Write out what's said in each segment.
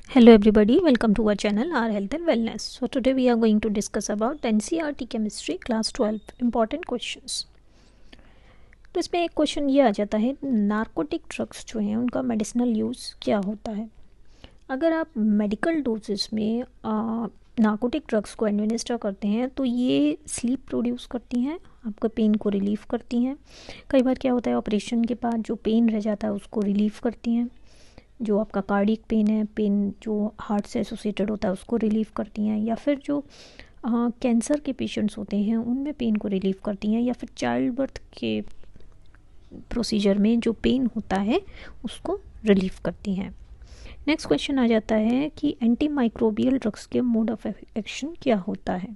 Hello everybody, welcome to our channel our health and wellness. So today we are going to discuss about NCERT chemistry class 12 important questions. तो इसमें एक question ये आ जाता है, narcotic drugs जो हैं उनका मेडिसिनल यूज़ क्या होता है। अगर आप मेडिकल डोजेस में नार्कोटिक ड्रग्स को एडमिनिस्टर करते हैं तो ये स्लीप प्रोड्यूस करती हैं, आपका पेन को रिलीफ़ करती हैं। कई बार क्या होता है, ऑपरेशन के बाद जो पेन रह जाता है उसको रिलीफ़ करती हैं। जो आपका कार्डियक पेन है, पेन जो हार्ट से एसोसिएटेड होता है उसको रिलीफ़ करती हैं, या फिर जो कैंसर के पेशेंट्स होते हैं उनमें पेन को रिलीफ़ करती हैं, या फिर चाइल्ड बर्थ के प्रोसीजर में जो पेन होता है उसको रिलीफ़ करती हैं। नेक्स्ट क्वेश्चन आ जाता है कि एंटी माइक्रोबियल ड्रग्स के मोड ऑफ एक्शन क्या होता है।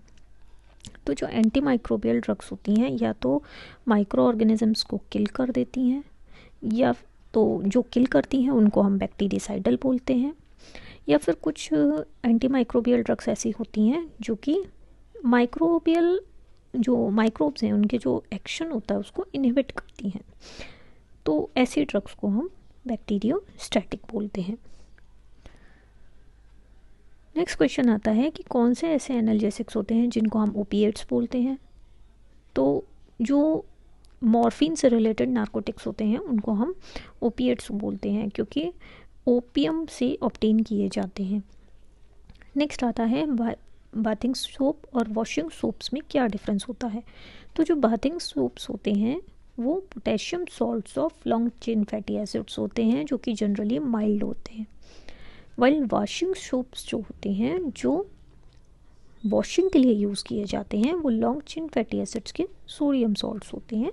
तो जो एंटी माइक्रोबियल ड्रग्स होती हैं या तो माइक्रो ऑर्गेनिजम्स को किल कर देती हैं, या तो जो किल करती हैं उनको हम बैक्टीरिसाइडल बोलते हैं, या फिर कुछ एंटी माइक्रोबियल ड्रग्स ऐसी होती हैं जो कि माइक्रोबियल जो माइक्रोब्स हैं उनके जो एक्शन होता है उसको इनहिबिट करती हैं। तो ऐसी ड्रग्स को हम बैक्टीरियोस्टैटिक बोलते हैं। नेक्स्ट क्वेश्चन आता है कि कौन से ऐसे एनाल्जेसिक्स होते हैं जिनको हम ओपिएट्स बोलते हैं। तो जो मॉर्फिन से रिलेटेड नार्कोटिक्स होते हैं उनको हम ओपिएट्स बोलते हैं, क्योंकि ओपियम से ऑब्टेन किए जाते हैं। नेक्स्ट आता है बाथिंग सोप और वॉशिंग सोप्स में क्या डिफरेंस होता है। तो जो बाथिंग सोप्स होते हैं वो potassium salts of long chain fatty acids होते हैं जो कि जनरली माइल्ड होते हैं, वाइल वॉशिंग सोप्स जो होते हैं जो वॉशिंग के लिए यूज़ किए जाते हैं वो लॉन्ग चेन फैटी एसिड्स के सोडियम सॉल्ट्स होते हैं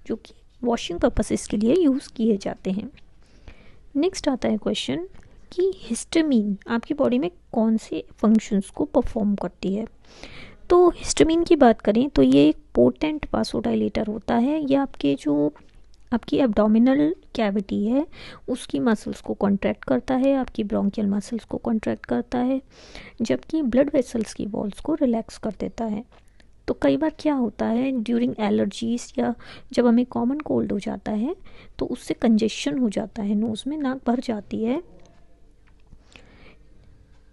जो कि वॉशिंग पर्पसेस के लिए यूज़ किए जाते हैं। नेक्स्ट आता है क्वेश्चन कि हिस्टामीन आपकी बॉडी में कौन से फंक्शंस को परफॉर्म करती है। तो हिस्टामीन की बात करें तो ये एक पोटेंट वासोडाइलेटर होता है। ये आपकी एब्डोमिनल कैविटी है उसकी मसल्स को कॉन्ट्रैक्ट करता है, आपकी ब्रोंकियल मसल्स को कॉन्ट्रैक्ट करता है, जबकि ब्लड वेसल्स की वॉल्स को रिलैक्स कर देता है। तो कई बार क्या होता है, ड्यूरिंग एलर्जीज या जब हमें कॉमन कोल्ड हो जाता है तो उससे कंजेशन हो जाता है, नोज़ में नाक भर जाती है।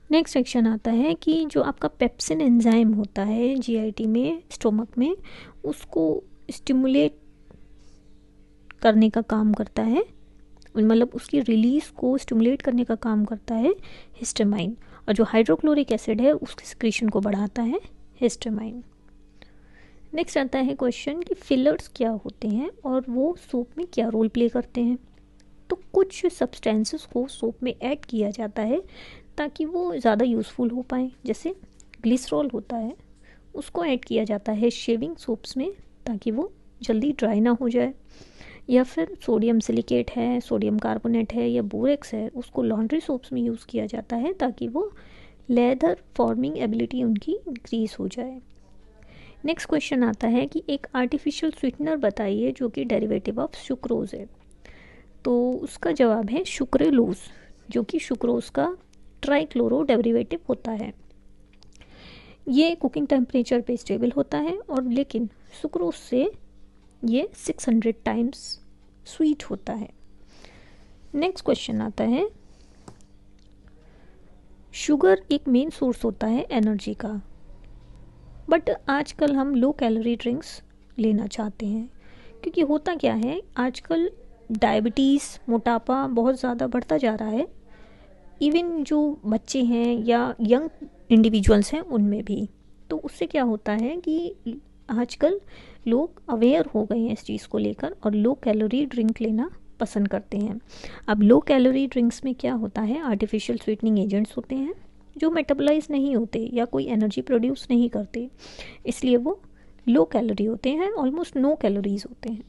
नेक्स्ट सेक्शन आता है कि जो आपका पेप्सिन एंजाइम होता है जीआईटी में, स्टोमक में, उसको स्टिमुलेट करने का काम करता है, मतलब उसकी रिलीज़ को स्टिमुलेट करने का काम करता है हिस्टामाइन, और जो हाइड्रोक्लोरिक एसिड है उसके सिक्रीशन को बढ़ाता है हिस्टामाइन। नेक्स्ट आता है क्वेश्चन कि फिलर्स क्या होते हैं और वो सोप में क्या रोल प्ले करते हैं। तो कुछ सब्सटेंसेस को सोप में ऐड किया जाता है ताकि वो ज़्यादा यूज़फुल हो पाए। जैसे ग्लिसरॉल होता है, उसको ऐड किया जाता है शेविंग सोप्स में ताकि वो जल्दी ड्राई ना हो जाए, या फिर सोडियम सिलिकेट है, सोडियम कार्बोनेट है, या बोरेक्स है, उसको लॉन्ड्री सोप्स में यूज़ किया जाता है ताकि वो लेदर फॉर्मिंग एबिलिटी उनकी इंक्रीज़ हो जाए। नेक्स्ट क्वेश्चन आता है कि एक आर्टिफिशियल स्वीटनर बताइए जो कि डेरिवेटिव ऑफ सुक्रोज है। तो उसका जवाब है सुक्रेलोज, जो कि सुक्रोज का ट्राइक्लोरो डेरिवेटिव होता है। ये कुकिंग टेम्परेचर पे स्टेबल होता है, और लेकिन सुक्रोज से ये 600 टाइम्स स्वीट होता है। नेक्स्ट क्वेश्चन आता है, शुगर एक मेन सोर्स होता है एनर्जी का, बट आजकल हम लो कैलोरी ड्रिंक्स लेना चाहते हैं, क्योंकि होता क्या है आजकल डायबिटीज़, मोटापा बहुत ज़्यादा बढ़ता जा रहा है। इवन जो बच्चे हैं या यंग इंडिविजुअल्स हैं उनमें भी। तो उससे क्या होता है कि आजकल लोग अवेयर हो गए हैं इस चीज़ को लेकर और लो कैलोरी ड्रिंक लेना पसंद करते हैं। अब लो कैलोरी ड्रिंक्स में क्या होता है, आर्टिफिशियल स्वीटनिंग एजेंट्स होते हैं जो मेटाबोलाइज नहीं होते या कोई एनर्जी प्रोड्यूस नहीं करते, इसलिए वो लो कैलोरी होते हैं, ऑलमोस्ट नो कैलोरीज होते हैं।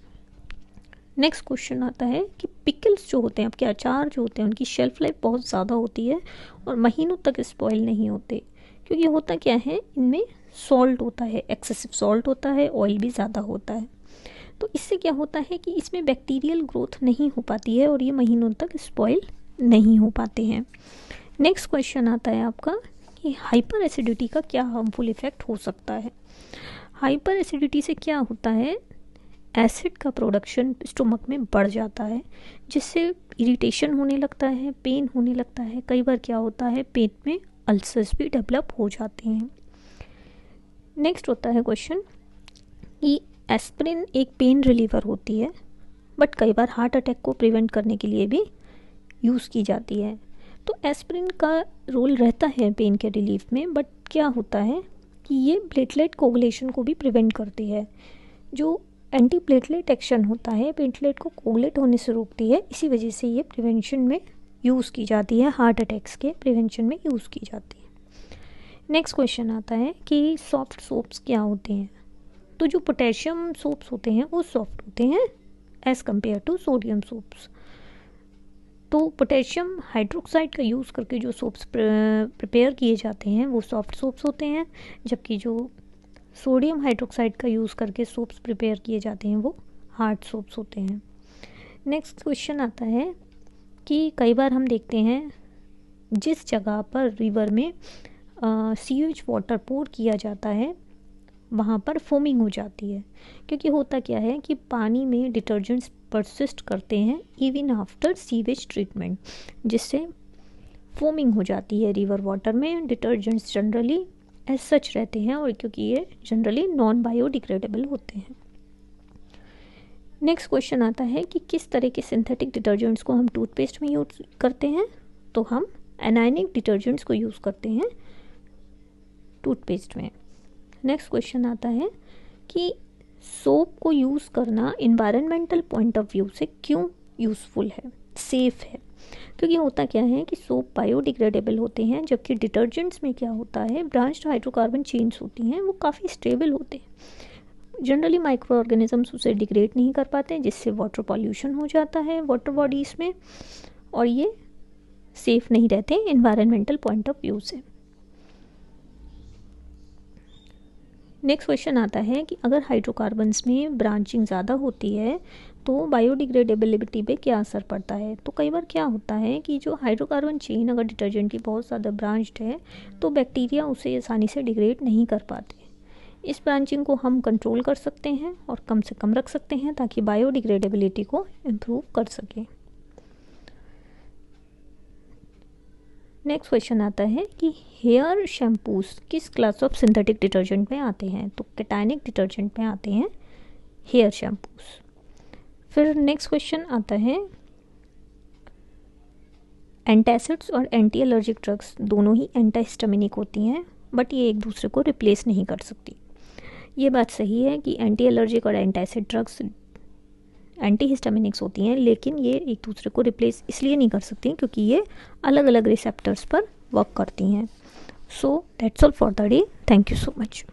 नेक्स्ट क्वेश्चन आता है कि पिकल्स जो होते हैं, आपके अचार जो होते हैं, उनकी शेल्फ लाइफ बहुत ज़्यादा होती है और महीनों तक स्पॉइल नहीं होते, क्योंकि होता क्या है इनमें सॉल्ट होता है, एक्सेसिव सॉल्ट होता है, ऑयल भी ज़्यादा होता है। तो इससे क्या होता है कि इसमें बैक्टीरियल ग्रोथ नहीं हो पाती है और ये महीनों तक स्पॉइल नहीं हो पाते हैं। नेक्स्ट क्वेश्चन आता है आपका कि हाइपर एसिडिटी का क्या हार्मफुल इफ़ेक्ट हो सकता है। हाइपर एसिडिटी से क्या होता है, एसिड का प्रोडक्शन स्टोमक में बढ़ जाता है, जिससे इरिटेशन होने लगता है, पेन होने लगता है। कई बार क्या होता है, पेट में अल्सर्स भी डेवलप हो जाते हैं। नेक्स्ट होता है क्वेश्चन कि एस्पिरिन एक पेन रिलीवर होती है, बट कई बार हार्ट अटैक को प्रिवेंट करने के लिए भी यूज़ की जाती है। तो एस्पिरिन का रोल रहता है पेन के रिलीफ में, बट क्या होता है कि ये प्लेटलेट कोगुलेशन को भी प्रिवेंट करती है। जो एंटी प्लेटलेट एक्शन होता है, प्लेटलेट को कोगुलेट होने से रोकती है, इसी वजह से ये प्रिवेंशन में यूज़ की जाती है, हार्ट अटैक्स के प्रिवेंशन में यूज़ की जाती है। नेक्स्ट क्वेश्चन आता है कि सॉफ्ट सोप्स क्या होते हैं। तो जो पोटेशियम सोप्स होते हैं वो सॉफ्ट होते हैं as compared to sodium soaps. तो पोटेशियम हाइड्रोक्साइड का यूज़ करके जो सोप्स प्रिपेयर किए जाते हैं वो सॉफ्ट सोप्स होते हैं, जबकि जो सोडियम हाइड्रोक्साइड का यूज़ करके सोप्स प्रिपेयर किए जाते हैं वो हार्ड सोप्स होते हैं। नेक्स्ट क्वेश्चन आता है कि कई बार हम देखते हैं जिस जगह पर रिवर में सीवेज वाटर पोर किया जाता है वहाँ पर फोमिंग हो जाती है, क्योंकि होता क्या है कि पानी में डिटर्जेंट्स परसिस्ट करते हैं इवन आफ्टर सीवेज ट्रीटमेंट, जिससे फोमिंग हो जाती है रिवर वाटर में। डिटर्जेंट्स जनरली एज सच रहते हैं और क्योंकि ये जनरली नॉन बायोडिग्रेडेबल होते हैं। नेक्स्ट क्वेश्चन आता है कि किस तरह के सिंथेटिक डिटर्जेंट्स को हम टूथपेस्ट में यूज़ करते हैं। तो हम एनायनिक डिटर्जेंट्स को यूज़ करते हैं टूथपेस्ट में। नेक्स्ट क्वेश्चन आता है कि सोप को यूज़ करना इन्वायरमेंटल पॉइंट ऑफ व्यू से क्यों यूज़फुल है, सेफ़ है। क्योंकि होता क्या है कि सोप बायोडिग्रेडेबल होते हैं, जबकि डिटर्जेंट्स में क्या होता है, ब्रांच्ड हाइड्रोकार्बन चेन्स होती हैं, वो काफ़ी स्टेबल होते हैं। जनरली माइक्रो ऑर्गेनिजम्स उसे डिग्रेड नहीं कर पाते, जिससे वाटर पॉल्यूशन हो जाता है वाटर बॉडीज़ में, और ये सेफ़ नहीं रहते इन्वायरमेंटल पॉइंट ऑफ व्यू से। नेक्स्ट क्वेश्चन आता है कि अगर हाइड्रोकार्बन्स में ब्रांचिंग ज़्यादा होती है तो बायोडिग्रेडेबिलिटी पे क्या असर पड़ता है। तो कई बार क्या होता है कि जो हाइड्रोकार्बन चेन अगर डिटर्जेंट की बहुत ज़्यादा ब्रांच्ड है तो बैक्टीरिया उसे आसानी से डिग्रेड नहीं कर पाते। इस ब्रांचिंग को हम कंट्रोल कर सकते हैं और कम से कम रख सकते हैं ताकि बायोडिग्रेडेबिलिटी को इम्प्रूव कर सकें। नेक्स्ट क्वेश्चन आता है कि हेयर शैम्पूस किस क्लास ऑफ सिंथेटिक डिटर्जेंट में आते हैं। तो कैटायनिक डिटर्जेंट में आते हैं हेयर शैम्पूस। फिर नेक्स्ट क्वेश्चन आता है एंटासिड्स और एंटी एलर्जिक ड्रग्स दोनों ही एंटाहिस्टामिनिक होती हैं, बट ये एक दूसरे को रिप्लेस नहीं कर सकती। ये बात सही है कि एंटी एलर्जिक और एंटासिड ड्रग्स एंटीहिस्टामिनिक्स होती हैं, लेकिन ये एक दूसरे को रिप्लेस इसलिए नहीं कर सकती क्योंकि ये अलग अलग रिसेप्टर्स पर वर्क करती हैं। So that's all for the day. Thank you so much.